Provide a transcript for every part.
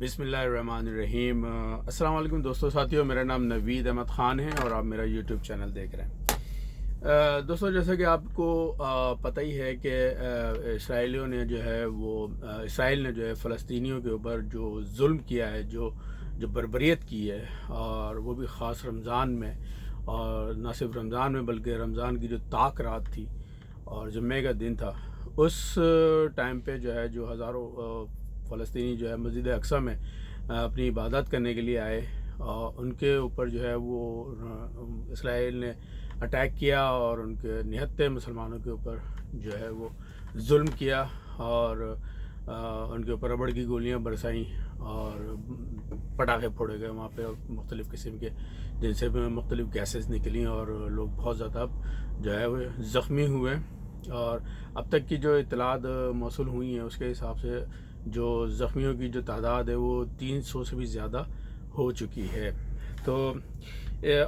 بسم اللہ الرحمن الرحیم۔ السلام علیکم دوستو ساتھیوں، میرا نام نوید احمد خان ہے اور آپ میرا یوٹیوب چینل دیکھ رہے ہیں۔ دوستو جیسا کہ آپ کو پتہ ہی ہے کہ اسرائیلیوں نے جو ہے وہ اسرائیل نے جو ہے فلسطینیوں کے اوپر جو ظلم کیا ہے، جو بربریت کی ہے، اور وہ بھی خاص رمضان میں، اور نہ صرف رمضان میں بلکہ رمضان کی جو طاق رات تھی اور جمعے کا دن تھا، اس ٹائم پہ جو ہے جو ہزاروں فلسطینی جو ہے مسجد اقصی میں اپنی عبادت کرنے کے لیے آئے، اور ان کے اوپر جو ہے وہ اسرائیل نے اٹیک کیا اور ان کے نہتے مسلمانوں کے اوپر جو ہے وہ ظلم کیا، اور ان کے اوپر ربڑ کی گولیاں برسائیں اور پٹاخے پھوڑے گئے وہاں پہ، مختلف قسم کے جن سے مختلف گیسز نکلیں اور لوگ بہت زیادہ جو ہے وہ زخمی ہوئے۔ اور اب تک کی جو اطلاعات موصول ہوئی ہیں اس کے حساب سے جو زخمیوں کی جو تعداد ہے وہ 300 سے بھی زیادہ ہو چکی ہے۔ تو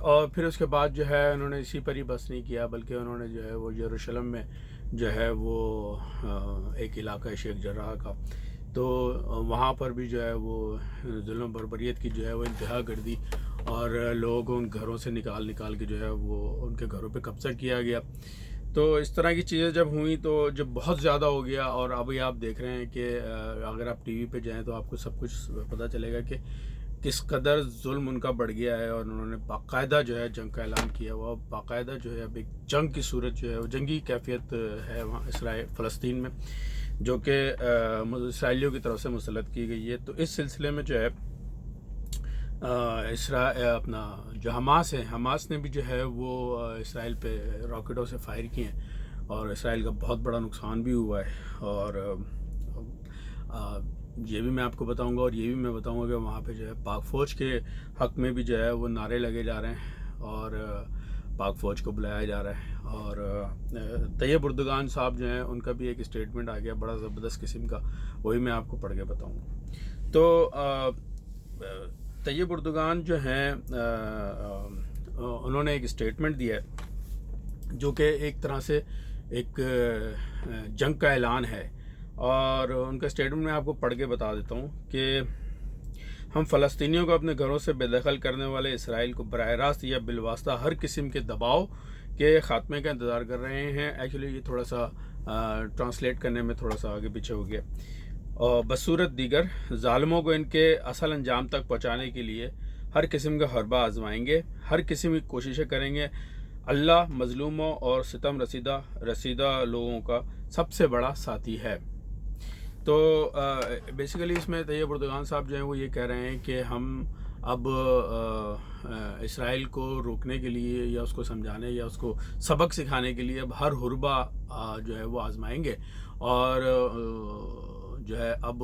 اور پھر اس کے بعد جو ہے انہوں نے اسی پر ہی بس نہیں کیا، بلکہ انہوں نے جو ہے وہ یروشلم میں جو ہے وہ ایک علاقہ ہے شیخ جراح کا، تو وہاں پر بھی جو ہے وہ ظلم بربریت کی جو ہے وہ انتہا کر دی، اور لوگوں کو ان گھروں سے نکال کے جو ہے وہ ان کے گھروں پہ قبضہ کیا گیا۔ تو اس طرح کی چیزیں جب ہوئیں تو جب بہت زیادہ ہو گیا، اور ابھی آپ دیکھ رہے ہیں کہ اگر آپ ٹی وی پہ جائیں تو آپ کو سب کچھ پتہ چلے گا کہ کس قدر ظلم ان کا بڑھ گیا ہے، اور انہوں نے باقاعدہ جو ہے جنگ کا اعلان کیا ہوا، باقاعدہ جو ہے اب ایک جنگ کی صورت جو ہے وہ جنگی کیفیت ہے وہاں فلسطین میں، جو کہ اسرائیلیوں کی طرف سے مسلط کی گئی ہے۔ تو اس سلسلے میں جو ہے اپنا جو حماس نے بھی جو ہے وہ اسرائیل پہ راکٹوں سے فائر کیے ہیں، اور اسرائیل کا بہت بڑا نقصان بھی ہوا ہے۔ اور یہ بھی میں آپ کو بتاؤں گا، اور یہ بھی میں بتاؤں گا کہ وہاں پہ جو ہے پاک فوج کے حق میں بھی جو ہے وہ نعرے لگے جا رہے ہیں، اور پاک فوج کو بلایا جا رہا ہے۔ اور طیب اردگان صاحب جو ہیں ان کا بھی ایک اسٹیٹمنٹ آ گیا بڑا زبردست قسم کا، وہی میں آپ کو پڑھ کے بتاؤں گا۔ تو طیب اردگان جو ہیں انہوں نے ایک اسٹیٹمنٹ دیا ہے جو کہ ایک طرح سے ایک جنگ کا اعلان ہے، اور ان کا اسٹیٹمنٹ میں آپ کو پڑھ کے بتا دیتا ہوں کہ ہم فلسطینیوں کو اپنے گھروں سے بے دخل کرنے والے اسرائیل کو براہ راست یا بالواسطہ ہر قسم کے دباؤ کے خاتمے کا انتظار کر رہے ہیں۔ ایکچولی یہ تھوڑا سا ٹرانسلیٹ کرنے میں تھوڑا سا آگے پیچھے ہو گیا۔ اور بصورت دیگر ظالموں کو ان کے اصل انجام تک پہنچانے کے لیے ہر قسم کا حربہ آزمائیں گے، ہر قسم کی کوششیں کریں گے۔ اللہ مظلوموں اور ستم رسیدہ لوگوں کا سب سے بڑا ساتھی ہے۔ تو بیسیکلی اس میں طیب اردگان صاحب جو ہیں وہ یہ کہہ رہے ہیں کہ ہم اب اسرائیل کو روکنے کے لیے یا اس کو سمجھانے یا اس کو سبق سکھانے کے لیے اب ہر حربہ جو ہے وہ آزمائیں گے، اور جو ہے اب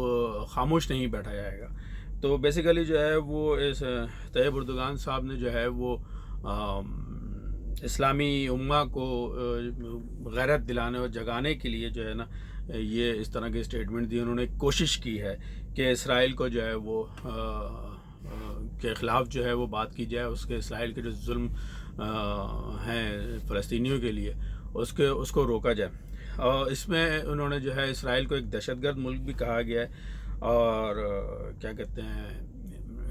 خاموش نہیں بیٹھا جائے گا۔ تو بیسیکلی جو ہے وہ اس طیب اردگان صاحب نے جو ہے وہ اسلامی امہ کو غیرت دلانے اور جگانے کے لیے جو ہے نا یہ اس طرح کے اسٹیٹمنٹ دی۔ انہوں نے کوشش کی ہے کہ اسرائیل کو جو ہے وہ کے خلاف جو ہے وہ بات کی جائے، اس کے اسرائیل کے جو ظلم ہیں فلسطینیوں کے لیے اس کو روکا جائے۔ اور اس میں انہوں نے جو ہے اسرائیل کو ایک دہشت گرد ملک بھی کہا گیا ہے، اور کیا کہتے ہیں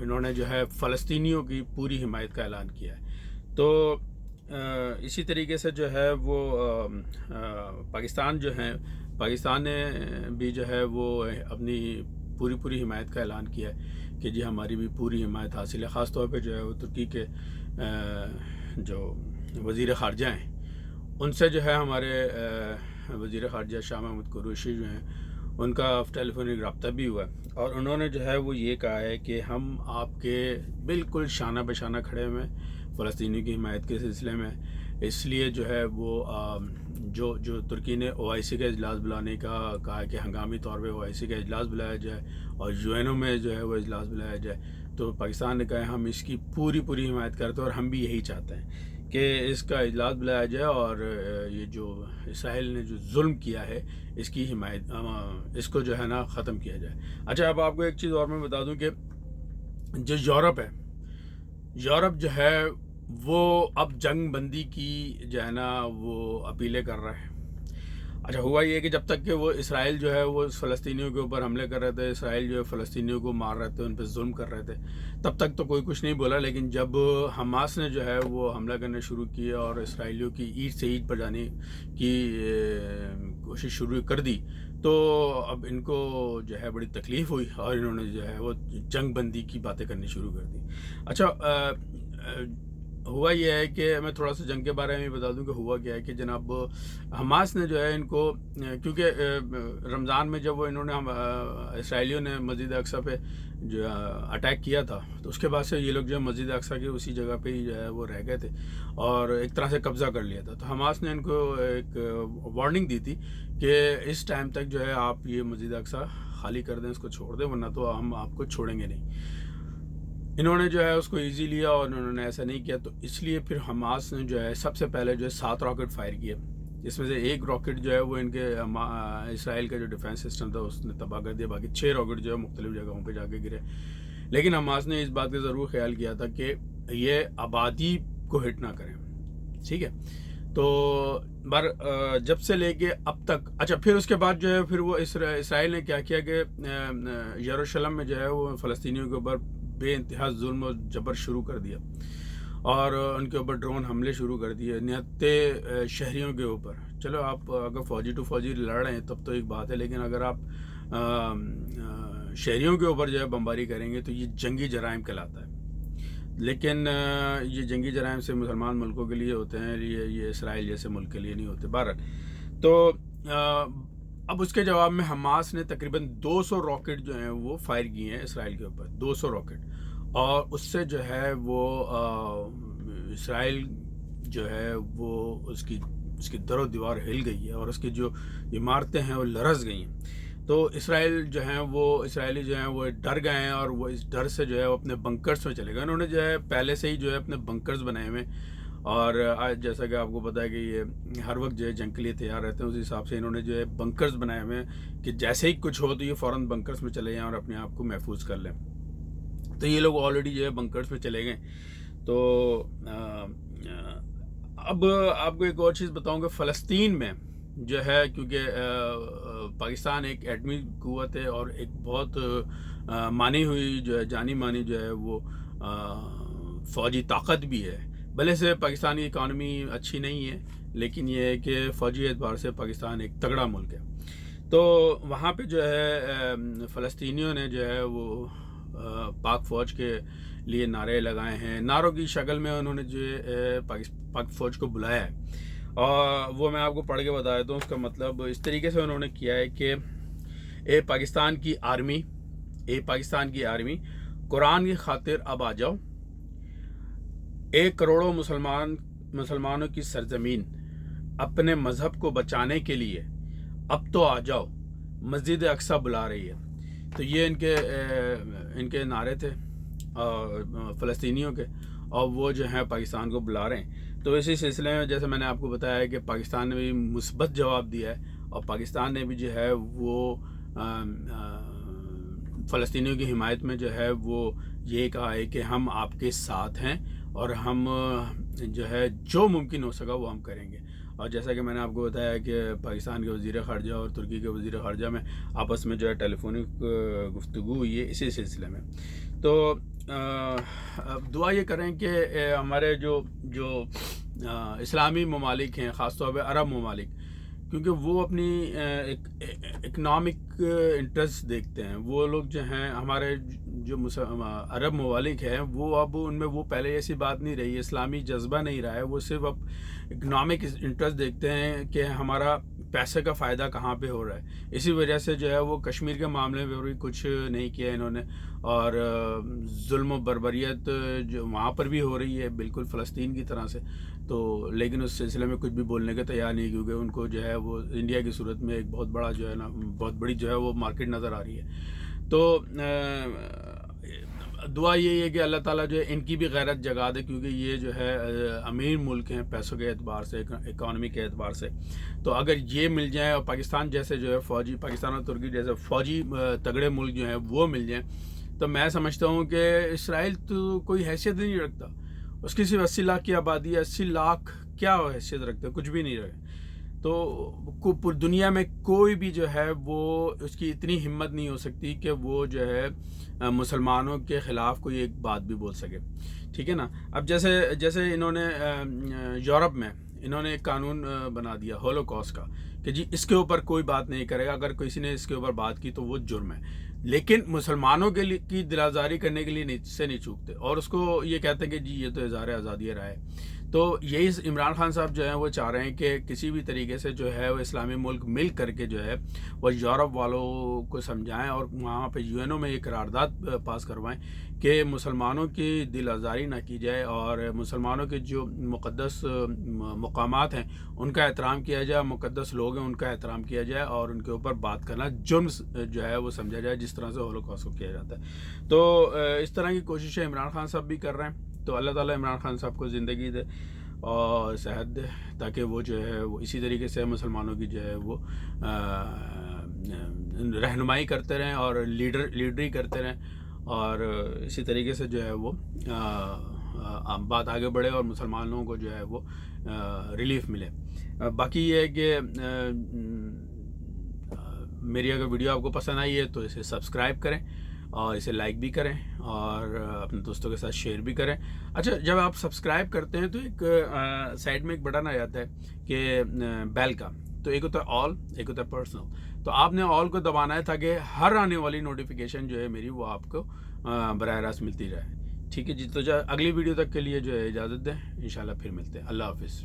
انہوں نے جو ہے فلسطینیوں کی پوری حمایت کا اعلان کیا ہے۔ تو اسی طریقے سے جو ہے وہ پاکستان نے بھی جو ہے وہ اپنی پوری حمایت کا اعلان کیا ہے کہ جی ہماری بھی پوری حمایت حاصل ہے۔ خاص طور پہ جو ہے وہ ترکی کے جو وزیر خارجہ ہیں ان سے جو ہے ہمارے وزیر خارجہ شاہ محمود قریشی جو ہیں ان کا ٹیلی فونک رابطہ بھی ہوا ہے، اور انہوں نے جو ہے وہ یہ کہا ہے کہ ہم آپ کے بالکل شانہ بہ شانہ کھڑے ہوئے فلسطینی کی حمایت کے سلسلے میں۔ اس لیے جو ہے وہ جو ترکی نے OIC کا اجلاس بلانے کا کہا کہ ہنگامی طور پہ OIC کا اجلاس بلایا جائے اور UN میں جو ہے وہ اجلاس بلایا جائے، تو پاکستان نے کہا ہم اس کی پوری حمایت کرتے ہیں، اور ہم بھی یہی چاہتے ہیں کہ اس کا اجلاس بلایا جائے، اور یہ جو اسرائیل نے جو ظلم کیا ہے اس کی حمایت اس کو جو ہے نا ختم کیا جائے۔ اچھا اب آپ کو ایک چیز اور میں بتا دوں کہ جو یورپ جو ہے وہ اب جنگ بندی کی جو ہے نا وہ اپیلیں کر رہا ہے، اچھا، ہوا یہ کہ جب تک کہ وہ اسرائیل جو ہے وہ فلسطینیوں کے اوپر حملے کر رہے تھے، اسرائیل جو ہے فلسطینیوں کو مار رہے تھے، ان پہ ظلم کر رہے تھے، تب تک تو کوئی کچھ نہیں بولا. لیکن جب حماس نے جو ہے وہ حملہ کرنا شروع کیا اور اسرائیلیوں کی اینٹ سے اینٹ پر جانے کی کوشش شروع کر دی، تو اب ان کو جو ہے بڑی تکلیف ہوئی اور انہوں نے جو ہے وہ جنگ بندی کی باتیں کرنی شروع کر دی. اچھا، ہوا یہ ہے کہ میں تھوڑا سا جنگ کے بارے میں بتا دوں کہ ہوا کیا ہے کہ جناب حماس نے جو ہے ان کو، کیونکہ رمضان میں جب وہ انہوں نے اسرائیلیوں نے مسجد اقصی پہ جو اٹیک کیا تھا، تو اس کے بعد سے یہ لوگ جو ہے مسجد اقصی کی اسی جگہ پہ ہی جو ہے وہ رہ گئے تھے اور ایک طرح سے قبضہ کر لیا تھا. تو حماس نے ان کو ایک وارننگ دی تھی کہ اس ٹائم تک جو ہے آپ یہ مسجد اقصی خالی کر دیں، اس کو چھوڑ دیں، ورنہ تو ہم آپ کو چھوڑیں گے نہیں. انہوں نے جو ہے اس کو ایزی لیا اور انہوں نے ایسا نہیں کیا. تو اس لیے پھر حماس نے جو ہے سب سے پہلے جو ہے 7 راکٹ فائر کیے، جس میں سے ایک راکٹ جو ہے وہ ان کے اسرائیل کا جو ڈیفینس سسٹم تھا اس نے تباہ کر دیا. باقی 6 راکٹ جو ہے مختلف جگہوں پہ جا کے گرے. لیکن حماس نے اس بات کا ضرور خیال کیا تھا کہ یہ آبادی کو ہٹ نہ کریں. ٹھیک ہے، تو جب سے لے کے اب تک، اچھا پھر اس کے بعد جو ہے پھر وہ اسرائیل نے کیا کیا کہ یروشلم میں جو ہے وہ فلسطینیوں کے اوپر بے انتہا ظلم و جبر شروع کر دیا اور ان کے اوپر ڈرون حملے شروع کر دیے نہتے شہریوں کے اوپر. چلو آپ اگر فوجی ٹو فوجی لڑ رہے ہیں تب تو ایک بات ہے، لیکن اگر آپ شہریوں کے اوپر جو ہے بمباری کریں گے تو یہ جنگی جرائم کہلاتا ہے. لیکن یہ جنگی جرائم سے مسلمان ملکوں کے لیے ہوتے ہیں، یہ اسرائیل جیسے ملک کے لیے نہیں ہوتے. بہرحال تو اب اس کے جواب میں حماس نے تقریباً 200 راکٹ جو ہیں وہ فائر کیے ہیں اسرائیل کے اوپر، 200 راکٹ. اور اس سے جو ہے وہ اسرائیل جو ہے وہ اس کی در و دیوار ہل گئی ہے اور اس کی جو عمارتیں ہیں وہ لرز گئی ہیں. تو اسرائیلی جو ہیں وہ ڈر گئے ہیں اور وہ اس ڈر سے جو ہے وہ اپنے بنکرز میں چلے گئے. انہوں نے جو ہے پہلے سے ہی جو ہے اپنے بنکرز بنائے ہوئے ہیں اور آج جیسا کہ آپ کو پتہ ہے کہ یہ ہر وقت جو ہے جنگ کے لیے تیار رہتے ہیں، اس حساب سے انہوں نے جو ہے بنکرز بنائے ہوئے ہیں کہ جیسے ہی کچھ ہو تو یہ فوراً بنکرز میں چلے جائیں اور اپنے آپ کو محفوظ کر لیں. تو یہ لوگ آلریڈی جو ہے بنکرز میں چلے گئے. تو اب آپ کو ایک اور چیز بتاؤں کہ فلسطین میں جو ہے، کیونکہ پاکستان ایک ایٹمی قوت ہے اور ایک بہت مانی ہوئی جو ہے جانی مانی جو ہے وہ فوجی طاقت بھی ہے. بھلے سے پاکستان کی اکانومی اچھی نہیں ہے، لیکن یہ ہے کہ فوجی اعتبار سے پاکستان ایک تگڑا ملک ہے. تو وہاں پہ جو ہے فلسطینیوں نے جو ہے وہ پاک فوج کے لیے نعرے لگائے ہیں. نعروں کی شکل میں انہوں نے جو ہے پاک فوج کو بلایا ہے اور وہ میں آپ کو پڑھ کے بتا دیتا ہوں. اس کا مطلب اس طریقے سے انہوں نے کیا ہے کہ اے پاکستان کی آرمی قرآن کی خاطر اب آ جاؤ. 1 کروڑوں مسلمانوں کی سرزمین اپنے مذہب کو بچانے کے لیے اب تو آ جاؤ، مسجد اقصی بلا رہی ہے. تو یہ ان کے نعرے تھے فلسطینیوں کے، اور وہ جو ہیں پاکستان کو بلا رہے ہیں. تو اسی سلسلے میں جیسے میں نے آپ کو بتایا کہ پاکستان نے بھی مثبت جواب دیا ہے اور پاکستان نے بھی جو ہے وہ فلسطینیوں کی حمایت میں جو ہے وہ یہ کہا ہے کہ ہم آپ کے ساتھ ہیں اور ہم جو ہے جو ممکن ہو سکا وہ ہم کریں گے. اور جیسا کہ میں نے آپ کو بتایا کہ پاکستان کے وزیر خارجہ اور ترکی کے وزیر خارجہ میں آپس میں جو ہے ٹیلی فونک گفتگو ہوئی ہے اسی سلسلے میں. تو دعا یہ کریں کہ ہمارے جو اسلامی ممالک ہیں، خاص طور پہ عرب ممالک، کیونکہ وہ اپنی اکنامک انٹرسٹ دیکھتے ہیں. وہ لوگ جو ہیں ہمارے جو عرب ممالک ہیں وہ اب ان میں وہ پہلے ایسی بات نہیں رہی، اسلامی جذبہ نہیں رہا ہے. وہ صرف اب اکنامک انٹرسٹ دیکھتے ہیں کہ ہمارا پیسے کا فائدہ کہاں پہ ہو رہا ہے. اسی وجہ سے جو ہے وہ کشمیر کے معاملے میں بھی کچھ نہیں کیا انہوں نے، اور ظلم و بربریت جو وہاں پر بھی ہو رہی ہے بالکل فلسطین کی طرح سے. تو لیکن اس سلسلے میں کچھ بھی بولنے کے تیار نہیں، کیونکہ ان کو جو ہے وہ انڈیا کی صورت میں ایک بہت بڑا جو ہے نا بہت بڑی جو ہے وہ مارکیٹ نظر آ رہی ہے. تو دعا یہی ہے کہ اللہ تعالیٰ جو ہے ان کی بھی غیرت جگا دے، کیونکہ یہ جو ہے امیر ملک ہیں پیسوں کے اعتبار سے، اکانومی کے اعتبار سے. تو اگر یہ مل جائیں اور پاکستان جیسے جو ہے پاکستان اور ترکی جیسے فوجی تگڑے ملک جو ہیں وہ مل جائیں، تو میں سمجھتا ہوں کہ اسرائیل تو کوئی حیثیت نہیں رکھتا. اس کی صرف 80 لاکھ کی آبادی ہے. 80 لاکھ کیا حیثیت رکھتے ہیں؟ کچھ بھی نہیں رکھتے. تو دنیا میں کوئی بھی جو ہے وہ اس کی اتنی ہمت نہیں ہو سکتی کہ وہ جو ہے مسلمانوں کے خلاف کوئی ایک بات بھی بول سکے، ٹھیک ہے نا۔ اب جیسے انہوں نے یورپ میں انہوں نے ایک قانون بنا دیا ہولوکاسٹ کا کہ جی اس کے اوپر کوئی بات نہیں کرے گا، اگر کسی نے اس کے اوپر بات کی تو وہ جرم ہے، لیکن مسلمانوں کے لیے کی دل آزاری کرنے کے لیے نہیں چوکتے، اور اس کو یہ کہتے ہیں کہ جی یہ تو اظہار آزادی رائے۔ تو یہی عمران خان صاحب جو ہیں وہ چاہ رہے ہیں کہ کسی بھی طریقے سے جو ہے وہ اسلامی ملک مل کر کے جو ہے وہ یورپ والوں کو سمجھائیں اور وہاں پہ UN میں یہ قرارداد پاس کروائیں کہ مسلمانوں کی دل آزاری نہ کی جائے، اور مسلمانوں کے جو مقدس مقامات ہیں ان کا احترام کیا جائے، مقدس لوگ ہیں ان کا احترام کیا جائے، اور ان کے اوپر بات کرنا جرم جو ہے وہ سمجھا جائے، جس طرح سے ہولوکاسٹ کو کیا جاتا ہے۔ تو اس طرح کی کوششیں عمران خان صاحب بھی کر رہے ہیں۔ تو اللہ تعالیٰ عمران خان صاحب کو زندگی دے اور صحت دے، تاکہ وہ جو ہے وہ اسی طریقے سے مسلمانوں کی جو ہے وہ رہنمائی کرتے رہیں اور لیڈری کرتے رہیں، اور اسی طریقے سے جو ہے وہ بات آگے بڑھے اور مسلمانوں کو جو ہے وہ ریلیف ملے۔ باقی یہ ہے کہ میری اگر ویڈیو آپ کو پسند آئی ہے تو اسے سبسکرائب کریں اور اسے لائک بھی کریں اور اپنے دوستوں کے ساتھ شیئر بھی کریں۔ اچھا، جب آپ سبسکرائب کرتے ہیں تو ایک سائڈ میں ایک بٹن آ جاتا ہے کہ بیل کا، تو ایک ہوتا ہے آل، ایک ہوتا ہے پرسنل، تو آپ نے آل کو دبانا ہے تاکہ ہر آنے والی نوٹیفیکیشن جو ہے میری وہ آپ کو براہ راست ملتی رہے، ٹھیک ہے جی۔ تو اگلی ویڈیو تک کے لیے جو ہے اجازت دیں، انشاءاللہ پھر ملتے ہیں، اللہ حافظ۔